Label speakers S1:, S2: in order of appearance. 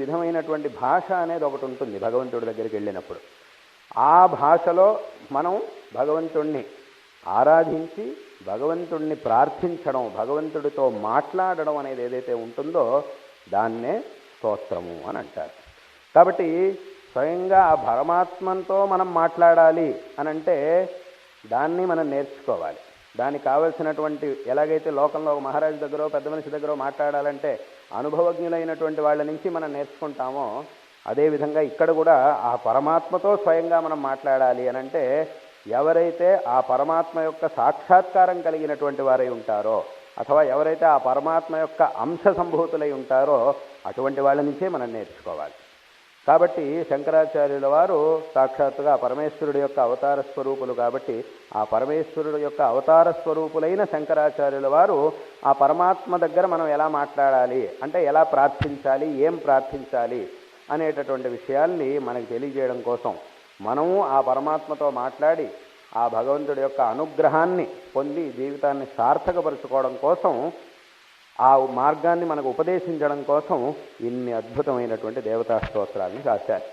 S1: విధమైనటువంటి భాష అనేది ఒకటి ఉంటుంది భగవంతుడి దగ్గరికి వెళ్ళినప్పుడు. ఆ భాషలో మనం భగవంతుణ్ణి ఆరాధించి భగవంతుణ్ణి ప్రార్థించడం, భగవంతుడితో మాట్లాడడం అనేది ఏదైతే ఉంటుందో దాన్నే స్తోత్రము అని అంటారు. కాబట్టి స్వయంగా ఆ పరమాత్మతో మనం మాట్లాడాలి అని అంటే దాన్ని మనం నేర్చుకోవాలి. దానికి కావలసినటువంటి ఎలాగైతే లోకంలో ఒక మహారాజు దగ్గర పెద్ద మనిషి దగ్గర మాట్లాడాలంటే అనుభవజ్ఞులైనటువంటి వాళ్ళ నుంచి మనం నేర్చుకుంటామో, అదేవిధంగా ఇక్కడ కూడా ఆ పరమాత్మతో స్వయంగా మనం మాట్లాడాలి అని అంటే ఎవరైతే ఆ పరమాత్మ యొక్క సాక్షాత్కారం కలిగినటువంటి వారై ఉంటారో అథవా ఎవరైతే ఆ పరమాత్మ యొక్క అంశ సంభూతులై ఉంటారో అటువంటి వాళ్ళ నుంచే మనం నేర్చుకోవాలి. కాబట్టి శంకరాచార్యుల వారు సాక్షాత్తుగా పరమేశ్వరుడు యొక్క అవతార స్వరూపులు కాబట్టి ఆ పరమేశ్వరుడు యొక్క అవతార స్వరూపులైన శంకరాచార్యుల వారు ఆ పరమాత్మ దగ్గర మనం ఎలా మాట్లాడాలి అంటే ఎలా ప్రార్థించాలి, ఏం ప్రార్థించాలి అనేటటువంటి విషయాల్ని మనకు తెలియజేయడం కోసం మనము ఆ పరమాత్మతో మాట్లాడి ఆ భగవంతుడి యొక్క అనుగ్రహాన్ని పొంది జీవితాన్ని సార్థకపరుచుకోవడం కోసం ఆ మార్గాన్ని మనకు ఉపదేశించడం కోసం ఇన్ని అద్భుతమైనటువంటి దేవతా స్తోత్రాలను రాశారు.